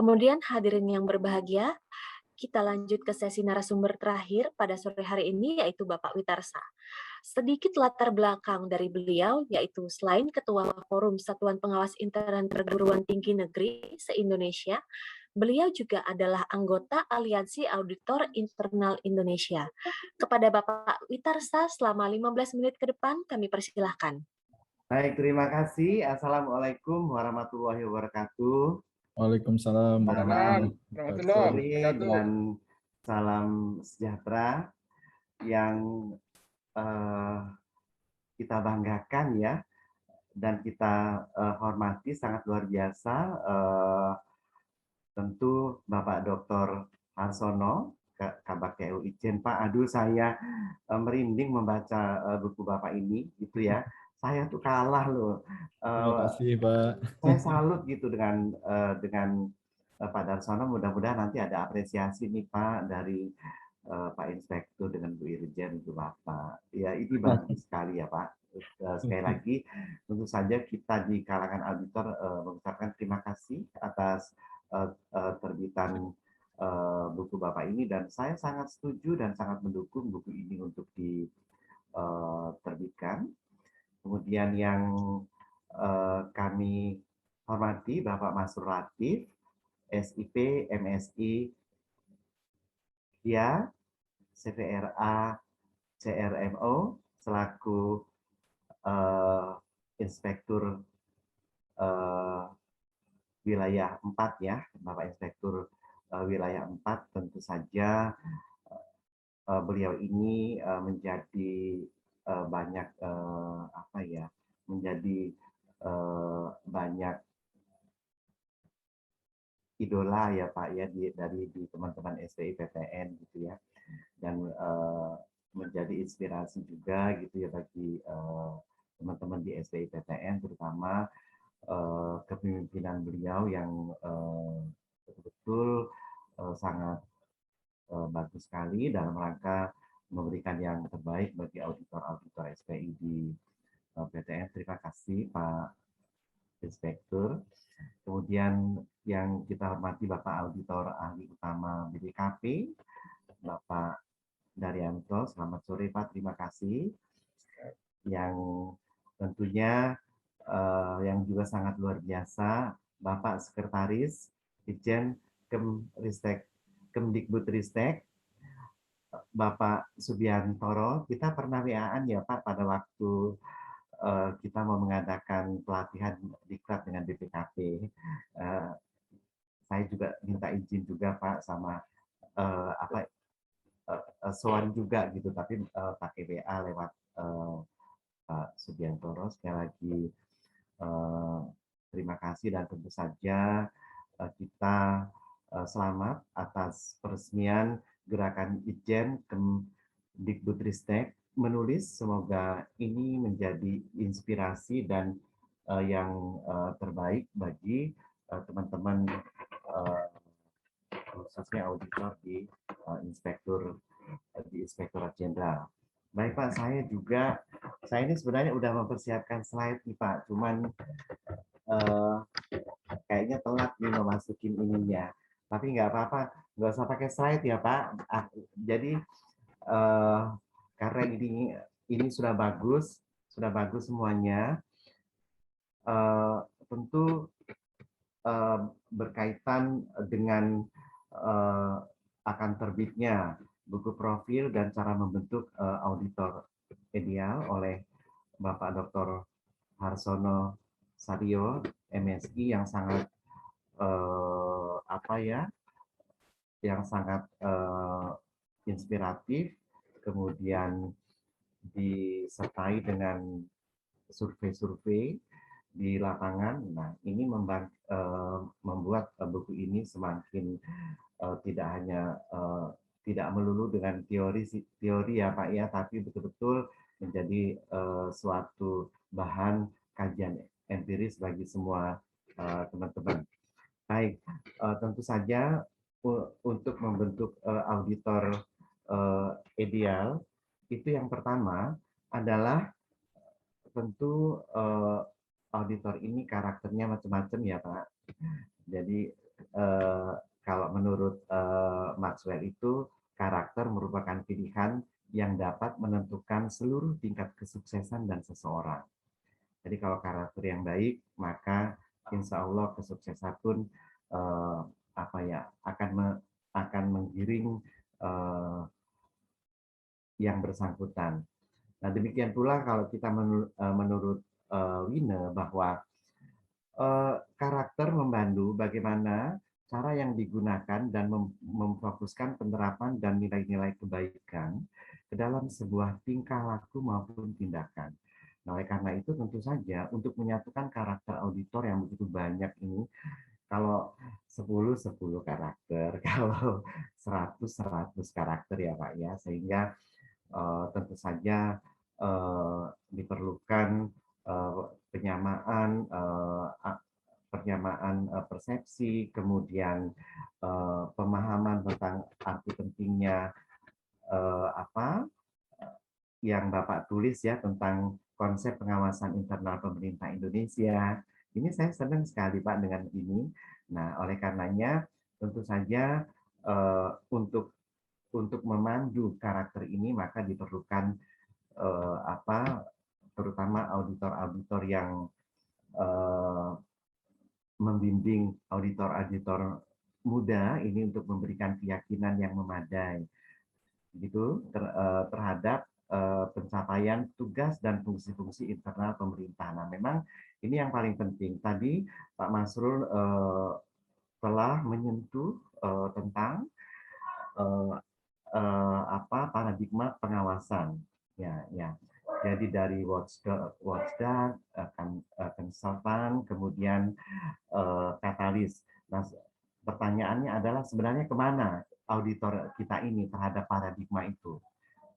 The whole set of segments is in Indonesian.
Kemudian hadirin yang berbahagia, kita lanjut ke sesi narasumber terakhir pada sore hari ini, yaitu Bapak Witarsa. Sedikit latar belakang dari beliau, yaitu selain Ketua Forum Satuan Pengawas Intern Perguruan Tinggi Negeri se-Indonesia, beliau juga adalah anggota Aliansi Auditor Internal Indonesia. Kepada Bapak Witarsa, selama 15 menit ke depan, kami persilahkan. Baik, terima kasih. Assalamualaikum warahmatullahi wabarakatuh. Waalaikumsalam Selamat warahmatullahi sore dan salam sejahtera yang kita banggakan ya, dan kita hormati sangat luar biasa. Tentu Bapak Dr. Harsono, Kabak TU Itjen. Pak, aduh saya merinding membaca buku Bapak ini, gitu ya. Saya tuh kalah loh. Terima kasih, Pak. Saya salut gitu dengan Pak Darsono. Mudah-mudahan nanti ada apresiasi nih Pak dari Pak Inspektur dengan Bu Irjen itu Bapak. Ya ini bagus sekali ya Pak. Sekali lagi tentu saja kita di kalangan auditor mengucapkan terima kasih atas terbitan buku Bapak ini, dan saya sangat setuju dan sangat mendukung buku ini untuk diterbitkan. Kemudian yang kami hormati Bapak Masrur Latif, SIP, MSI, ya, CVRA, CRMO, selaku Inspektur wilayah 4 ya, Bapak Inspektur wilayah 4, tentu saja beliau ini menjadi banyak apa ya, menjadi banyak idola ya Pak ya dari teman-teman SBIPTN gitu ya, dan menjadi inspirasi juga gitu ya bagi teman-teman di SBIPTN, terutama kepemimpinan beliau yang betul-betul sangat bagus sekali dalam rangka memberikan yang terbaik bagi auditor-auditor SPI di PTN. Terima kasih Pak Inspektur. Kemudian yang kita hormati Bapak Auditor Ahli Utama BPKP, Bapak Daryanto. Selamat sore Pak, terima kasih. Yang tentunya yang juga sangat luar biasa, Bapak Sekretaris Ditjen Kemdikbudristek, Bapak Subiantoro. Kita pernah WA-an ya Pak pada waktu kita mau mengadakan pelatihan diklat dengan BPKP. Saya juga minta izin juga Pak sama soan juga gitu, tapi pakai WA lewat Pak Subiantoro. Sekali lagi terima kasih, dan tentu saja kita selamat atas peresmian gerakan Itjen Kemdikbudristek menulis. Semoga ini menjadi inspirasi dan yang terbaik bagi teman-teman khususnya auditor di Inspektorat Jenderal. Baik Pak, saya ini sebenarnya udah mempersiapkan slide nih Pak, cuman kayaknya telat nih memasukin ininya. Tapi nggak apa-apa, nggak usah pakai slide ya Pak. Jadi karena ini sudah bagus semuanya. Tentu berkaitan dengan akan terbitnya buku profil dan cara membentuk auditor ideal oleh Bapak Dr. Harsono Sario, MSI, yang sangat yang sangat inspiratif, kemudian disertai dengan survei-survei di lapangan. Nah, ini membuat buku ini semakin tidak hanya tidak melulu dengan teori ya Pak ya, tapi betul-betul menjadi suatu bahan kajian empiris bagi semua teman-teman. Baik, tentu saja untuk membentuk auditor ideal, itu yang pertama adalah tentu auditor ini karakternya macam-macam ya Pak. Jadi eh, kalau menurut Maxwell itu karakter merupakan pilihan yang dapat menentukan seluruh tingkat kesuksesan dan seseorang. Jadi kalau karakter yang baik, maka insya Allah kesuksesan pun eh, apa ya akan menggiring eh, yang bersangkutan. Nah demikian pula kalau kita menurut Wine bahwa karakter membantu bagaimana cara yang digunakan dan memfokuskan penerapan dan nilai-nilai kebaikan ke dalam sebuah tingkah laku maupun tindakan. Nah, oleh karena itu tentu saja untuk menyatukan karakter auditor yang begitu banyak ini, kalau 10 karakter, kalau 100 karakter ya Pak ya, sehingga tentu saja diperlukan eh, penyamaan persepsi, kemudian pemahaman tentang arti pentingnya apa yang Bapak tulis ya tentang konsep pengawasan internal pemerintah Indonesia. Ini saya senang sekali Pak dengan ini. Nah, oleh karenanya tentu saja untuk memandu karakter ini maka diperlukan terutama auditor-auditor yang membimbing auditor-auditor muda ini untuk memberikan keyakinan yang memadai gitu terhadap pencapaian tugas dan fungsi-fungsi internal pemerintah. Nah, memang ini yang paling penting. Tadi Pak Masrul telah menyentuh tentang paradigma pengawasan. Ya, ya. Jadi dari watchdog, konsultan, kemudian katalis. Nah, pertanyaannya adalah sebenarnya kemana auditor kita ini terhadap paradigma itu.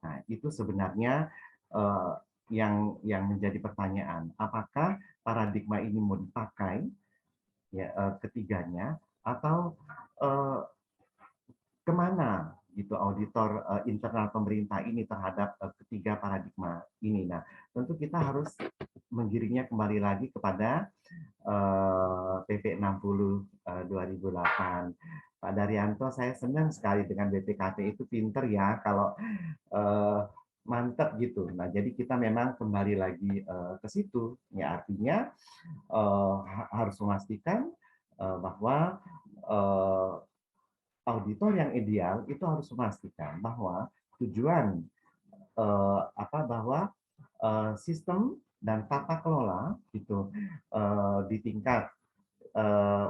Nah, itu sebenarnya yang menjadi pertanyaan. Apakah paradigma ini mau dipakai ya ketiganya atau kemana gitu auditor internal pemerintah ini terhadap ketiga paradigma ini. Nah, tentu kita harus menggiringnya kembali lagi kepada PP 60 2008. Pak Daryanto, saya senang sekali dengan BPKT itu pinter ya kalau mantap gitu. Nah, jadi kita memang kembali lagi ke situ. Ya, artinya harus memastikan bahwa auditor yang ideal itu harus memastikan bahwa tujuan bahwa sistem dan tata kelola itu di tingkat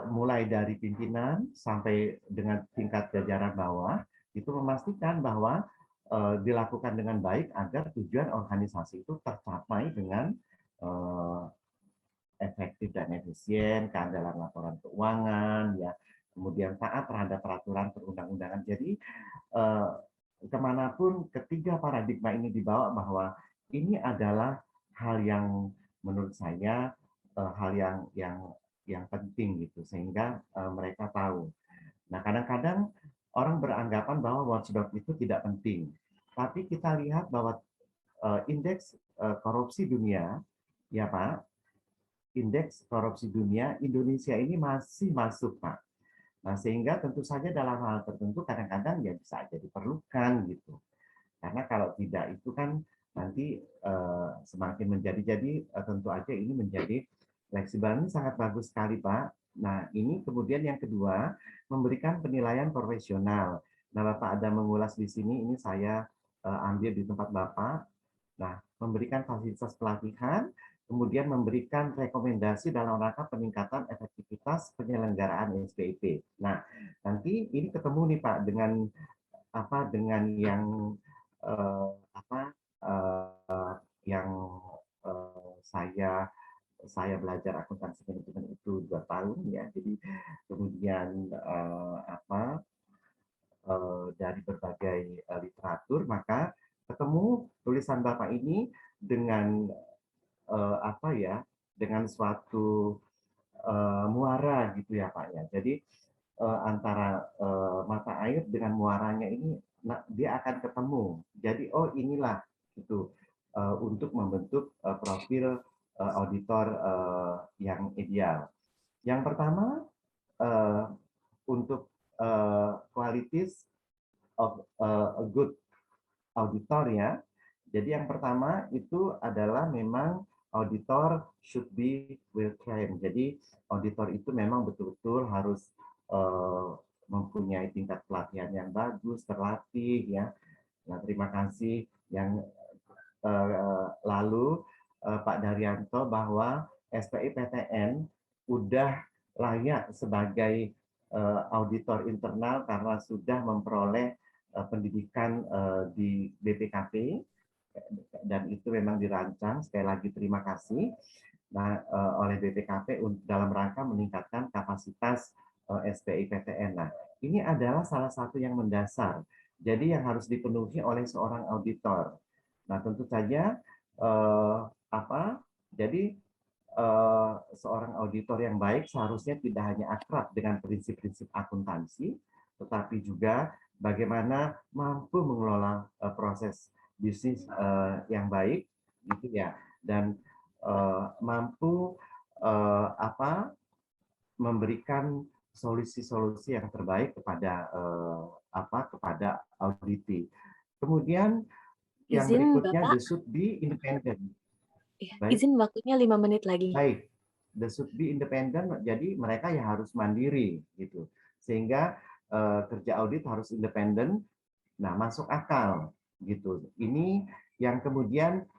mulai dari pimpinan sampai dengan tingkat jajaran bawah itu memastikan bahwa dilakukan dengan baik agar tujuan organisasi itu tercapai dengan efektif dan efisien, keandalan laporan keuangan, ya, kemudian taat terhadap peraturan perundang-undangan. Jadi kemanapun ketiga paradigma ini dibawa bahwa ini adalah hal yang menurut saya hal yang penting gitu sehingga mereka tahu. Nah kadang-kadang orang beranggapan bahwa watchdog itu tidak penting, tapi kita lihat bahwa indeks korupsi dunia, ya Pak, indeks korupsi dunia Indonesia ini masih masuk Pak. Nah, sehingga tentu saja dalam hal tertentu kadang-kadang ya bisa aja diperlukan gitu. Karena kalau tidak itu kan nanti semakin menjadi-jadi tentu aja ini menjadi fleksibel. Ini sangat bagus sekali Pak. Nah, ini kemudian yang kedua memberikan penilaian profesional. Nah, Bapak ada mengulas di sini, ini saya ambil di tempat Bapak. Nah, memberikan fasilitas pelatihan, kemudian memberikan rekomendasi dalam rangka peningkatan efektivitas penyelenggaraan SPIP. Nah, nanti ini ketemu nih Pak dengan yang eh, apa yang saya belajar akuntansi manajemen itu 2 tahun ya. Jadi kemudian dari berbagai literatur maka ketemu tulisan Bapak ini dengan dengan suatu muara gitu ya Pak ya. Jadi antara mata air dengan muaranya ini dia akan ketemu. Jadi oh inilah itu untuk membentuk profil auditor yang ideal. Yang pertama untuk qualities of a good auditor ya. Jadi yang pertama itu adalah memang auditor should be well trained. Jadi auditor itu memang betul-betul harus mempunyai tingkat pelatihan yang bagus, terlatih ya. Nah, terima kasih yang lalu Pak Daryanto bahwa SPI PTN udah layak sebagai auditor internal karena sudah memperoleh pendidikan di BPKP dan itu memang dirancang, sekali lagi terima kasih oleh BPKP dalam rangka meningkatkan kapasitas SPI PTN. Nah, ini adalah salah satu yang mendasar. Jadi yang harus dipenuhi oleh seorang auditor. Nah, tentu saja jadi seorang auditor yang baik seharusnya tidak hanya akrab dengan prinsip-prinsip akuntansi, tetapi juga bagaimana mampu mengelola proses bisnis yang baik, gitu ya, dan mampu memberikan solusi-solusi yang terbaik kepada kepada auditi. Kemudian yang Izin berikutnya, Bapak, the should be independent. ya, Baik. izin waktunya 5 menit lagi. Baik, the should be independent, jadi mereka ya harus mandiri gitu. Sehingga kerja audit harus independen. Nah, masuk akal gitu. Ini yang kemudian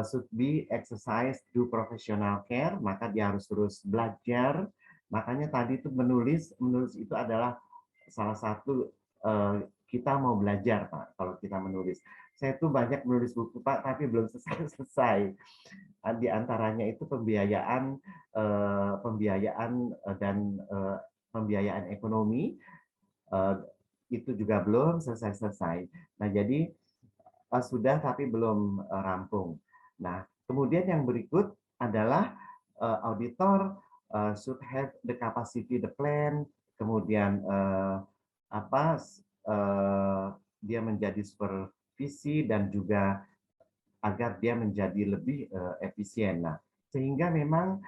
should be exercise do professional care, maka dia harus terus belajar. Makanya tadi itu menulis itu adalah salah satu kita mau belajar, Pak, kalau kita menulis. Saya tuh banyak menulis buku, Pak, tapi belum selesai. Di antaranya itu pembiayaan dan pembiayaan ekonomi itu juga belum selesai. Nah, jadi sudah tapi belum rampung. Nah, kemudian yang berikut adalah auditor should have the capacity, the plan, kemudian dia menjadi supervisi dan juga agar dia menjadi lebih efisien. Nah, sehingga memang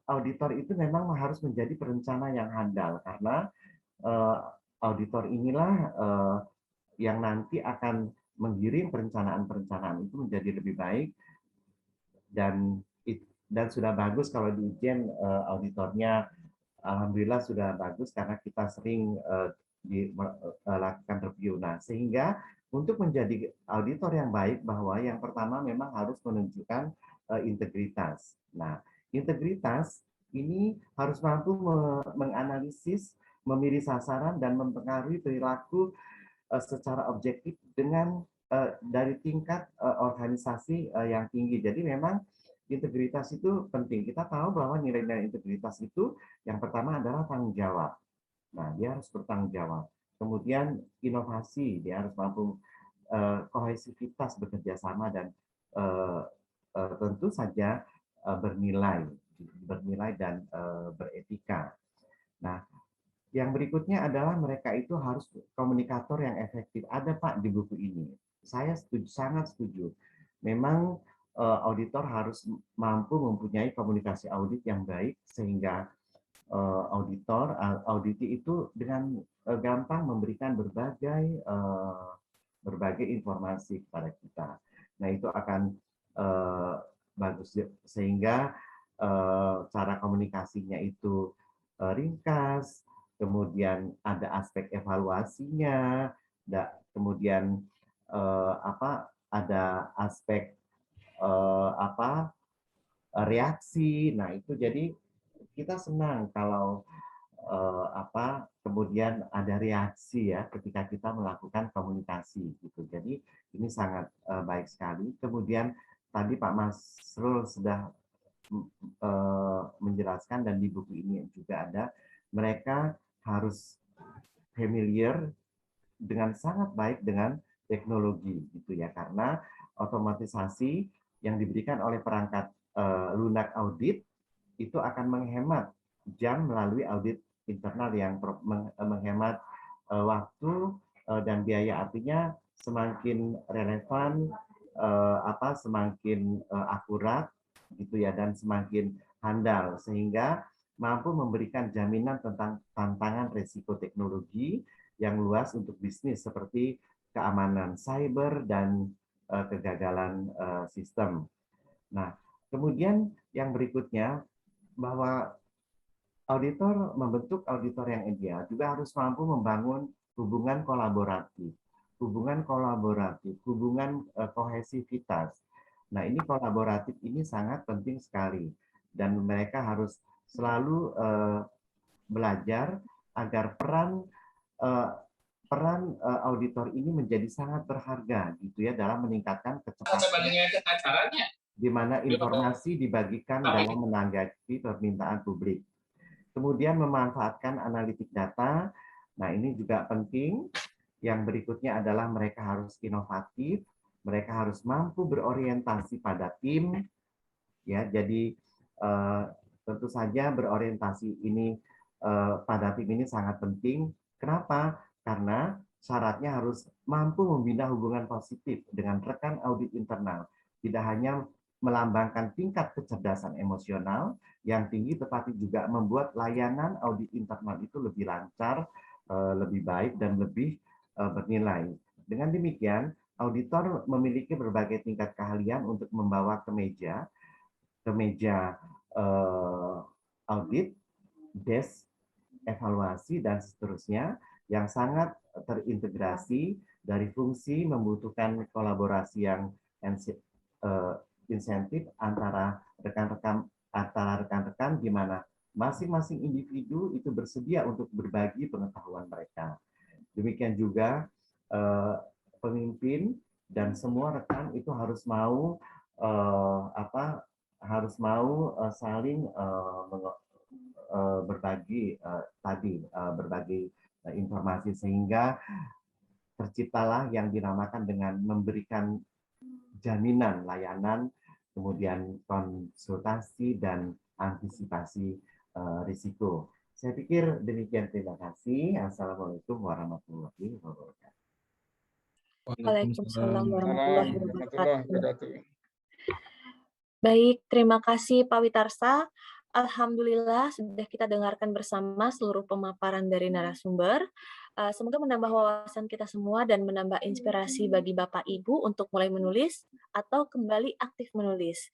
auditor itu memang harus menjadi perencana yang handal karena auditor inilah yang nanti akan menggiring perencanaan-perencanaan itu menjadi lebih baik dan sudah bagus kalau di Ijen auditornya alhamdulillah sudah bagus karena kita sering lakukan review. Nah, sehingga untuk menjadi auditor yang baik bahwa yang pertama memang harus menunjukkan integritas. Nah, integritas ini harus mampu menganalisis, memilih sasaran dan mempengaruhi perilaku secara objektif dengan dari tingkat organisasi yang tinggi. Jadi memang integritas itu penting. Kita tahu bahwa nilai-nilai integritas itu yang pertama adalah tanggung jawab. Nah, dia harus bertanggung jawab. Kemudian inovasi, dia harus mampu kohesivitas bekerja sama dan tentu saja bernilai dan beretika. Nah, yang berikutnya adalah mereka itu harus komunikator yang efektif. Ada, Pak, di buku ini. Saya setuju, sangat setuju. Memang auditor harus mampu mempunyai komunikasi audit yang baik sehingga auditi itu dengan gampang memberikan berbagai informasi kepada kita. Nah, itu akan bagus sehingga cara komunikasinya itu ringkas, kemudian ada aspek evaluasinya, kemudian ada aspek reaksi. Nah, itu jadi kita senang kalau kemudian ada reaksi ya ketika kita melakukan komunikasi gitu. Jadi ini sangat baik sekali. Kemudian tadi Pak Masrul sudah menjelaskan dan di buku ini juga ada, mereka harus familiar dengan sangat baik dengan teknologi gitu ya, karena otomatisasi yang diberikan oleh perangkat lunak audit itu akan menghemat jam melalui audit internal yang menghemat waktu dan biaya. Artinya semakin relevan semakin akurat gitu ya dan semakin handal sehingga mampu memberikan jaminan tentang tantangan risiko teknologi yang luas untuk bisnis seperti keamanan cyber dan kegagalan sistem. Nah, kemudian yang berikutnya bahwa membentuk auditor yang ideal juga harus mampu membangun hubungan kolaboratif, hubungan kohesivitas. Nah, ini kolaboratif ini sangat penting sekali dan mereka harus selalu belajar agar peran auditor ini menjadi sangat berharga gitu ya dalam meningkatkan kecepatan di mana informasi dibagikan dalam menanggapi permintaan publik. Kemudian memanfaatkan analitik data. Nah, ini juga penting. Yang berikutnya adalah mereka harus inovatif, mereka harus mampu berorientasi pada tim. Ya, jadi tentu saja berorientasi ini pada tim ini sangat penting. Kenapa? Karena syaratnya harus mampu membina hubungan positif dengan rekan audit internal. Tidak hanya melambangkan tingkat kecerdasan emosional yang tinggi, tetapi juga membuat layanan audit internal itu lebih lancar, lebih baik, dan lebih bernilai. Dengan demikian, auditor memiliki berbagai tingkat keahlian untuk membawa ke meja audit, desk, evaluasi, dan seterusnya yang sangat terintegrasi dari fungsi membutuhkan kolaborasi yang insentif antara rekan-rekan di mana masing-masing individu itu bersedia untuk berbagi pengetahuan mereka. Demikian juga pemimpin dan semua rekan itu harus mau saling berbagi berbagi informasi sehingga terciptalah yang dinamakan dengan memberikan jaminan layanan, kemudian konsultasi dan antisipasi risiko. Saya pikir demikian, terima kasih. Assalamualaikum warahmatullahi wabarakatuh. Waalaikumsalam warahmatullahi Warahmatullahi wabarakatuh. wabarakatuh. Baik, terima kasih Pak Witarsa. Alhamdulillah sudah kita dengarkan bersama seluruh pemaparan dari narasumber. Semoga menambah wawasan kita semua dan menambah inspirasi bagi Bapak Ibu untuk mulai menulis atau kembali aktif menulis.